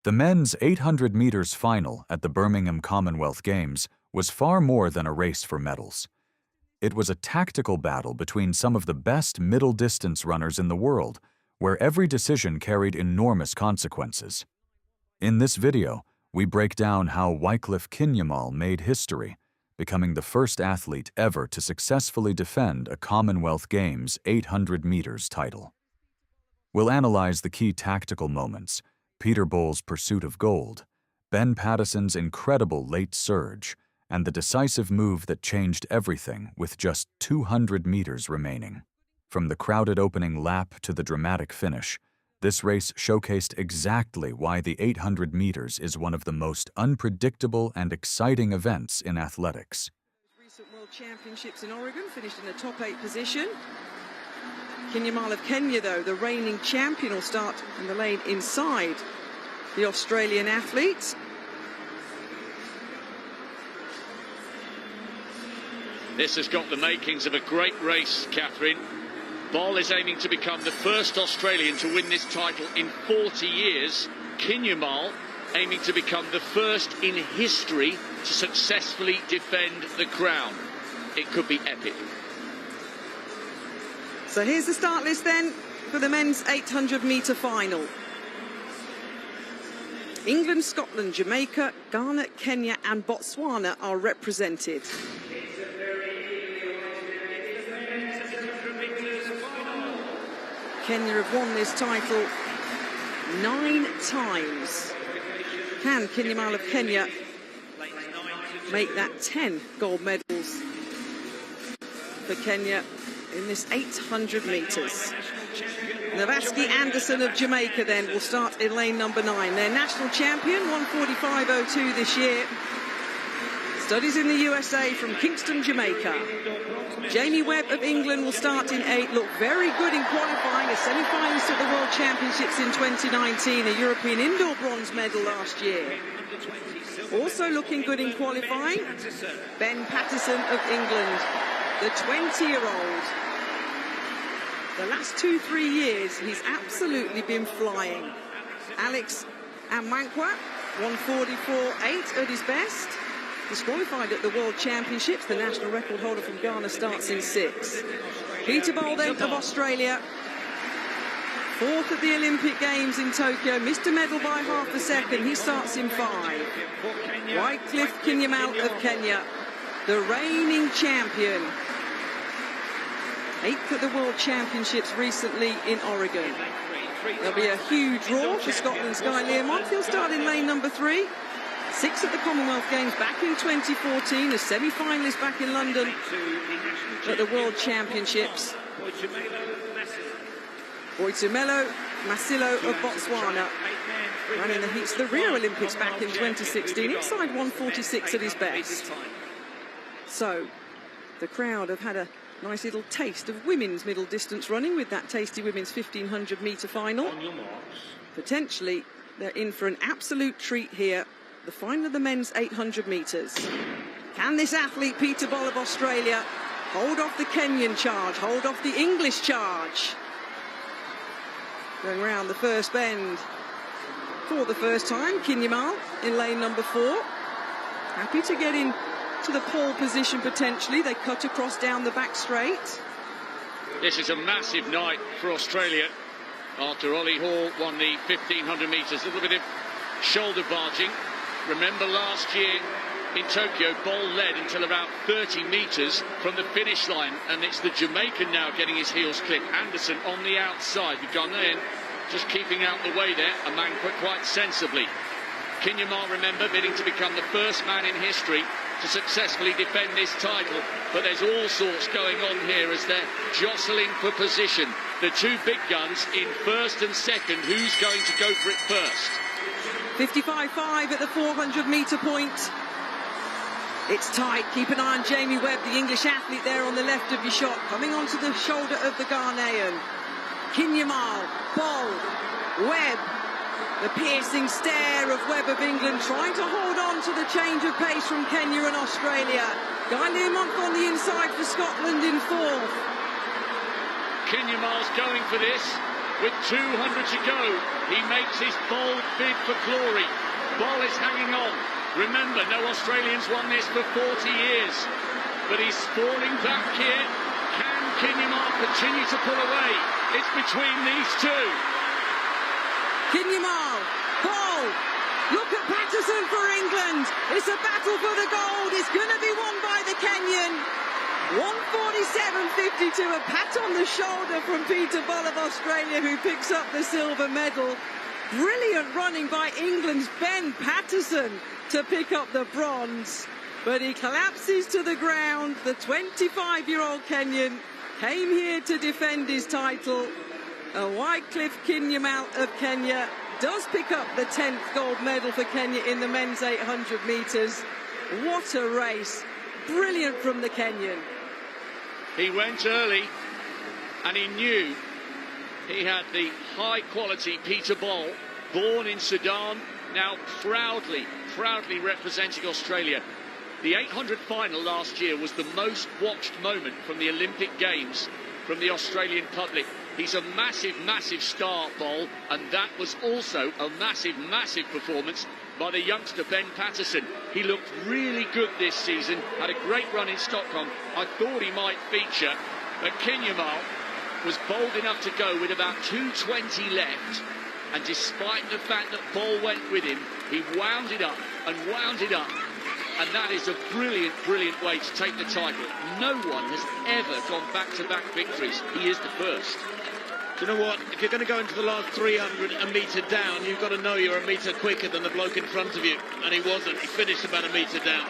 The men's 800 meters final at the Birmingham Commonwealth Games was far more than a race for medals. It was a tactical battle between some of the best middle-distance runners in the world, where every decision carried enormous consequences. In this video, we break down how Wycliffe Kinyamal made history, becoming the first athlete ever to successfully defend a Commonwealth Games 800 meters title. We'll analyze the key tactical moments, Peter Bol's pursuit of gold, Ben Pattison's incredible late surge, and the decisive move that changed everything with just 200 meters remaining. From the crowded opening lap to the dramatic finish, this race showcased exactly why the 800 meters is one of the most unpredictable and exciting events in athletics. Recent World Championships in Oregon finished in the top 8 position. Kinyamal of Kenya, though, the reigning champion, will start in the lane inside the Australian athletes. This has got the makings of a great race, Catherine. Bol is aiming to become the first Australian to win this title in 40 years. Kinyamal aiming to become the first in history to successfully defend the crown. It could be epic. So here's the start list then for the men's 800-metre final. England, Scotland, Jamaica, Ghana, Kenya and Botswana are represented. Kenya have won this title 9 times. Can Kinyamal of Kenya make that 10 gold medals for Kenya in this 800 metres? Navaski Anderson of Jamaica then will start in lane number 9. Their national champion, 1:45.02 this year. Studies in the USA from Kingston, Jamaica. Jamie Webb of England will start in 8. Looked very good in qualifying, a semi-finalist at the World Championships in 2019, a European indoor bronze medal last year. Also looking good in qualifying, Ben Pattison of England, the 20-year-old. The last 2-3 years, he's absolutely been flying. Alex Amankwa, 1:44.8 at his best. Disqualified at the World Championships, the national record holder from Ghana starts in 6. Peter Bol then of Australia, 4th at the Olympic Games in Tokyo, missed a medal by half a second, he starts in 5. Wycliffe Kinyamal of Kenya, the reigning champion, 8th at the World Championships recently in Oregon. There'll be a huge draw for Scotland's Guy Learmonth. He'll start in lane number 3. 6th at the Commonwealth Games back in 2014, a semi-finalist back in London at the World Championships. Boitumelo Masilo of Botswana ran in the heats of the Rio Olympics back in 2016, inside 1:46 at his best. So, the crowd have had a nice little taste of women's middle distance running with that tasty women's 1500-metre final. Potentially, they're in for an absolute treat here. The final of the men's 800 metres. Can this athlete, Peter Bol of Australia, hold off the Kenyan charge, hold off the English charge? Going round the first bend for the first time, Kinyamal in lane number 4. Happy to get in to the pole position potentially. They cut across down the back straight. This is a massive night for Australia after Ollie Hall won the 1500 metres. A little bit of shoulder barging. Remember last year in Tokyo, Bol led until about 30 metres from the finish line, and it's the Jamaican now getting his heels clipped. Anderson on the outside, the Ghanaian just keeping out the way there, a man put quite sensibly. Kinyamal, remember, bidding to become the first man in history to successfully defend this title, but there's all sorts going on here as they're jostling for position. The two big guns in first and second. Who's going to go for it first? 55.5 at the 400-metre point. It's tight. Keep an eye on Jamie Webb, the English athlete there on the left of your shot, coming onto the shoulder of the Ghanaian. Kinyamal, Bol, Webb. The piercing stare of Webb of England, trying to hold on to the change of pace from Kenya and Australia. Guy Learmonth on the inside for Scotland in 4th. Kinyamal's going for this. with 200 to go. He makes his bold bid for glory. Bol is hanging on. Remember, no Australians won this for 40 years. But he's falling back here. Can Kinyamal continue to pull away? It's between these two. Kinyamal, Bol, look at Patterson for England. It's a battle for the gold. It's going to be won by the Kenyan. 147.52, a pat on the shoulder from Peter Bol of Australia, who picks up the silver medal. Brilliant running by England's Ben Patterson to pick up the bronze. But he collapses to the ground. The 25-year-old Kenyan came here to defend his title. Wycliffe Kinyamal of Kenya does pick up the 10th gold medal for Kenya in the men's 800 metres. What a race. Brilliant from the Kenyan. He went early and he knew he had the high-quality Peter Bol, born in Sudan, now proudly representing Australia. The 800 final last year was the most watched moment from the Olympic Games from the Australian public. He's a massive star, Bol, and that was also a massive performance by the youngster Ben Patterson. He looked really good this season, had a great run in Stockholm. I thought he might feature, but Kinyamal was bold enough to go with about 2:20 left, and despite the fact that Bol went with him, he wound it up, and that is a brilliant way to take the title. No one has ever gone back-to-back victories. He is the first. Do you know what? If you're going to go into the last 300 a metre down, you've got to know you're a metre quicker than the bloke in front of you. And he wasn't. He finished about a metre down.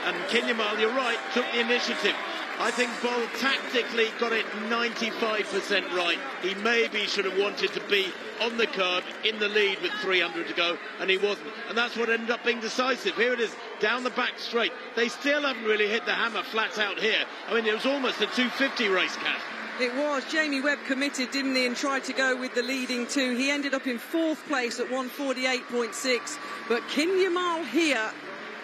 And Kinyamal, you're right, took the initiative. I think Bol tactically got it 95% right. He maybe should have wanted to be on the curb, in the lead with 300 to go, and he wasn't. And that's what ended up being decisive. Here it is, down the back straight. They still haven't really hit the hammer flat out here. I mean, it was almost a 250 race, Kath. It was. Jamie Webb committed, didn't he, and tried to go with the leading two. He ended up in fourth place at 148.6. But Kinyamal here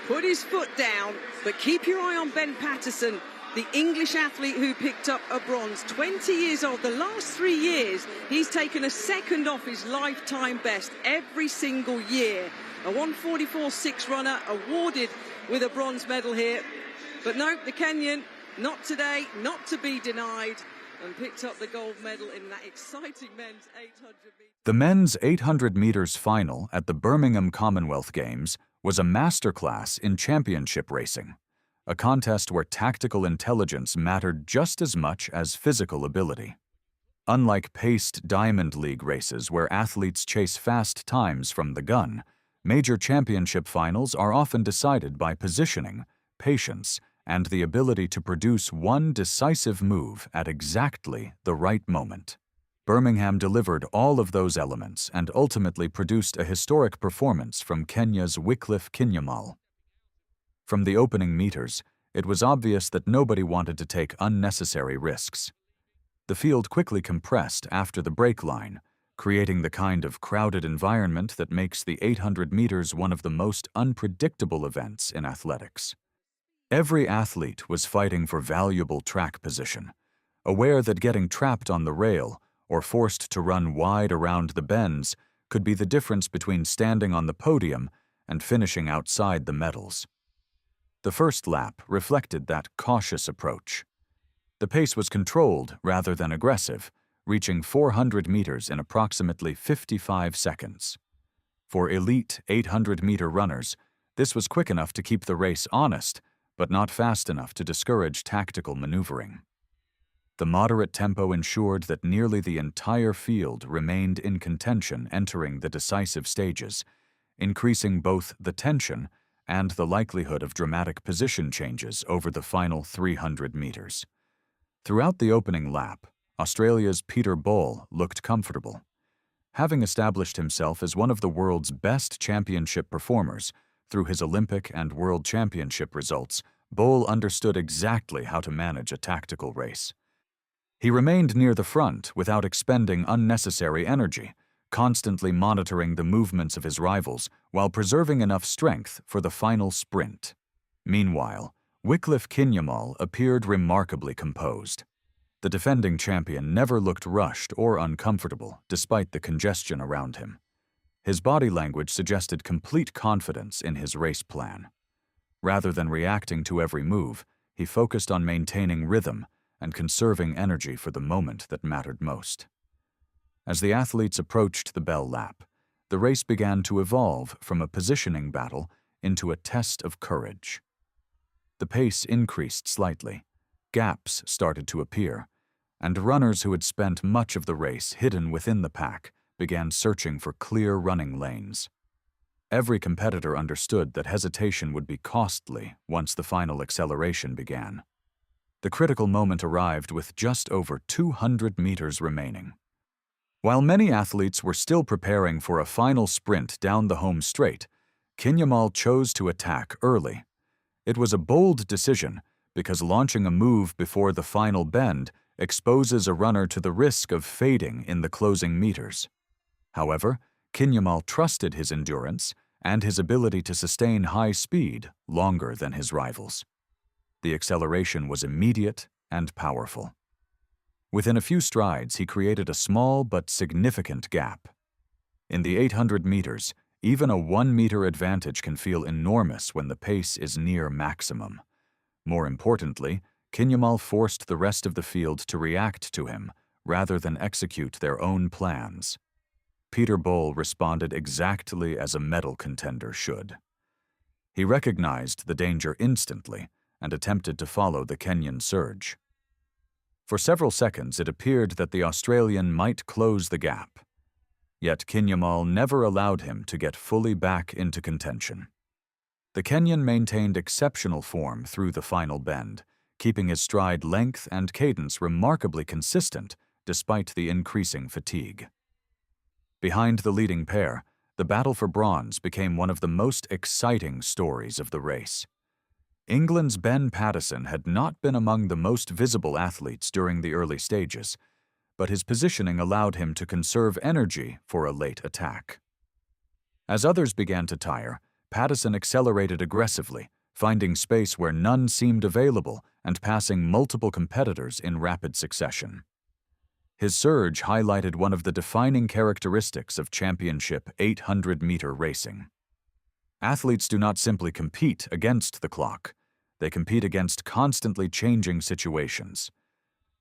put his foot down. But keep your eye on Ben Patterson, the English athlete who picked up a bronze. 20 years old. The last 3 years, he's taken a second off his lifetime best every single year. A 144.6 runner awarded with a bronze medal here. But no, the Kenyan, not today, not to be denied, and picked up the gold medal in that exciting men's 800 meters. The men's 800 meters final at the Birmingham Commonwealth Games was a masterclass in championship racing, a contest where tactical intelligence mattered just as much as physical ability. Unlike paced Diamond League races where athletes chase fast times from the gun, major championship finals are often decided by positioning, patience, and the ability to produce one decisive move at exactly the right moment. Birmingham delivered all of those elements and ultimately produced a historic performance from Kenya's Wycliffe Kinyamal. From the opening meters, it was obvious that nobody wanted to take unnecessary risks. The field quickly compressed after the break line, creating the kind of crowded environment that makes the 800 meters one of the most unpredictable events in athletics. Every athlete was fighting for valuable track position, aware that getting trapped on the rail or forced to run wide around the bends could be the difference between standing on the podium and finishing outside the medals. The first lap reflected that cautious approach. The pace was controlled rather than aggressive, reaching 400 meters in approximately 55 seconds. For elite 800-meter runners, this was quick enough to keep the race honest, but not fast enough to discourage tactical maneuvering. The moderate tempo ensured that nearly the entire field remained in contention entering the decisive stages, increasing both the tension and the likelihood of dramatic position changes over the final 300 meters. Throughout the opening lap, Australia's Peter Bol looked comfortable. Having established himself as one of the world's best championship performers through his Olympic and World Championship results, Bol understood exactly how to manage a tactical race. He remained near the front without expending unnecessary energy, constantly monitoring the movements of his rivals while preserving enough strength for the final sprint. Meanwhile, Wycliffe Kinyamal appeared remarkably composed. The defending champion never looked rushed or uncomfortable, despite the congestion around him. His body language suggested complete confidence in his race plan. Rather than reacting to every move, he focused on maintaining rhythm and conserving energy for the moment that mattered most. As the athletes approached the bell lap, the race began to evolve from a positioning battle into a test of courage. The pace increased slightly, gaps started to appear, and runners who had spent much of the race hidden within the pack began searching for clear running lanes. Every competitor understood that hesitation would be costly once the final acceleration began. The critical moment arrived with just over 200 meters remaining. While many athletes were still preparing for a final sprint down the home straight, Kinyamal chose to attack early. It was a bold decision because launching a move before the final bend exposes a runner to the risk of fading in the closing meters. However, Kinyamal trusted his endurance and his ability to sustain high speed longer than his rivals. The acceleration was immediate and powerful. Within a few strides, he created a small but significant gap. In the 800 meters, even a 1-meter advantage can feel enormous when the pace is near maximum. More importantly, Kinyamal forced the rest of the field to react to him rather than execute their own plans. Peter Bol responded exactly as a medal contender should. He recognized the danger instantly and attempted to follow the Kenyan surge. For several seconds, it appeared that the Australian might close the gap. Yet Kinyamal never allowed him to get fully back into contention. The Kenyan maintained exceptional form through the final bend, keeping his stride length and cadence remarkably consistent despite the increasing fatigue. Behind the leading pair, the battle for bronze became one of the most exciting stories of the race. England's Ben Pattison had not been among the most visible athletes during the early stages, but his positioning allowed him to conserve energy for a late attack. As others began to tire, Pattison accelerated aggressively, finding space where none seemed available and passing multiple competitors in rapid succession. His surge highlighted one of the defining characteristics of championship 800-meter racing. Athletes do not simply compete against the clock, they compete against constantly changing situations.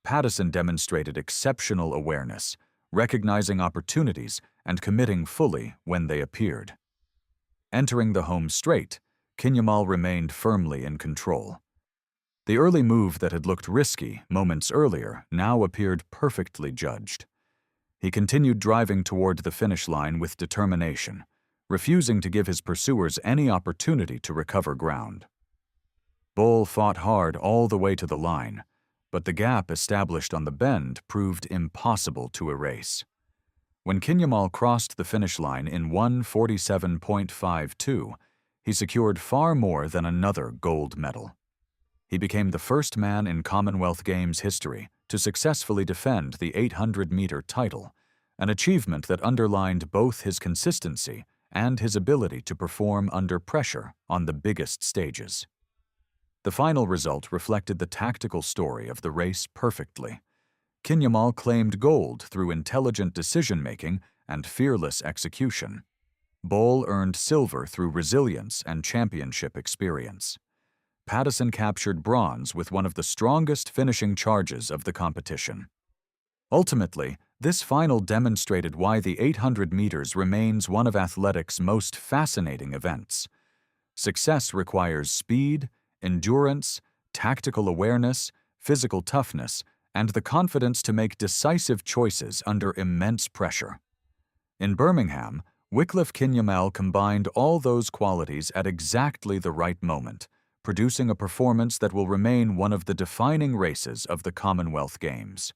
Pattison demonstrated exceptional awareness, recognizing opportunities and committing fully when they appeared. Entering the home straight, Kinyamal remained firmly in control. The early move that had looked risky moments earlier now appeared perfectly judged. He continued driving toward the finish line with determination, refusing to give his pursuers any opportunity to recover ground. Bol fought hard all the way to the line, but the gap established on the bend proved impossible to erase. When Kinyamal crossed the finish line in 1:47.52, he secured far more than another gold medal. He became the first man in Commonwealth Games history to successfully defend the 800-meter title, an achievement that underlined both his consistency and his ability to perform under pressure on the biggest stages. The final result reflected the tactical story of the race perfectly. Kinyamal claimed gold through intelligent decision-making and fearless execution. Bol earned silver through resilience and championship experience. Pattison captured bronze with one of the strongest finishing charges of the competition. Ultimately, this final demonstrated why the 800 meters remains one of athletics' most fascinating events. Success requires speed, endurance, tactical awareness, physical toughness, and the confidence to make decisive choices under immense pressure. In Birmingham, Wycliffe Kinyamal combined all those qualities at exactly the right moment, producing a performance that will remain one of the defining races of the Commonwealth Games.